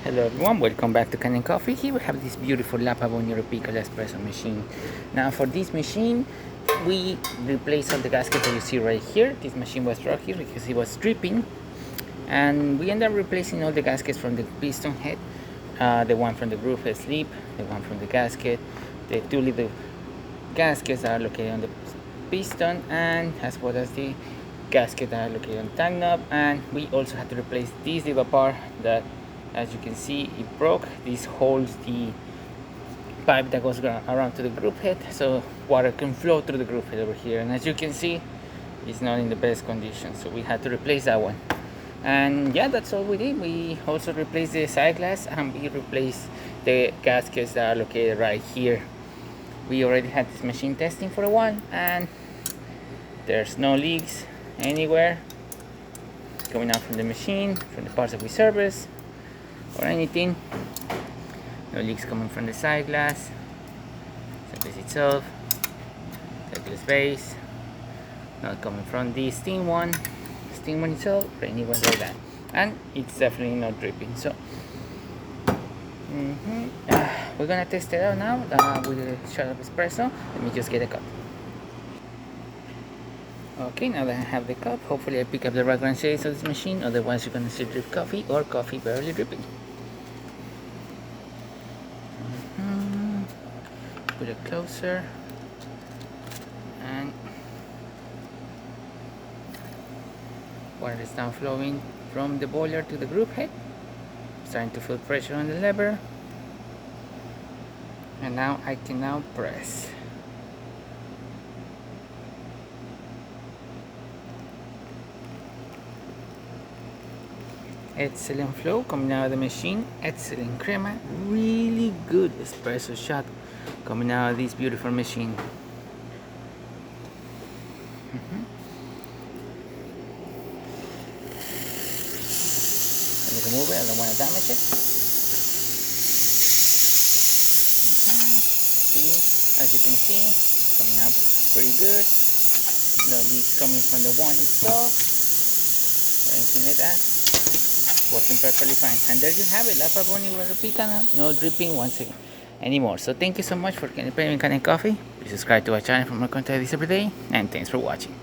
Hello everyone, welcome back to Canning Coffee. Here we have this beautiful La Pavoni espresso machine. Now for this machine, we replaced all the gaskets that you see right here. This machine was brought here because it was dripping, and we ended up replacing all the gaskets from the piston head, the one from the groove head sleeve, the one from the gasket, the two little gaskets that are located on the piston, and as well as the gasket that are located on the tank knob. And we also had to replace this little part that, as you can see, it broke. This holds the pipe that goes around to the groove head, so water can flow through the groove head over here. And as you can see, it's not in the best condition, so we had to replace that one. And yeah, that's all we did. We also replaced the side glass, and we replaced the gaskets that are located right here. We already had this machine testing for a while, and there's no leaks anywhere coming out from the machine, from the parts that we service or anything. No leaks coming from the side glass, surface itself, the glass base, not coming from the steam one itself, or anywhere like that. And it's definitely not dripping. So we're gonna test it out now with a shot of espresso. Let me just get a cup. Okay, now that I have the cup, hopefully I pick up the right shades of this machine, otherwise you're gonna see drip coffee or coffee barely dripping. Put it closer, and water is now flowing from the boiler to the groove head, starting to feel pressure on the lever, and now I can now press. Excellent flow coming out of the machine, excellent crema, really good espresso shot coming out of this beautiful machine. Let me remove it, I don't want to damage it. See, as you can see, coming out pretty good. No leaks coming from the one itself or anything like that. Working perfectly fine. And there you have it, La Pavoni no dripping once again anymore. So thank you so much for playing Canning Coffee. Please subscribe to our channel for more content every day, and thanks for watching.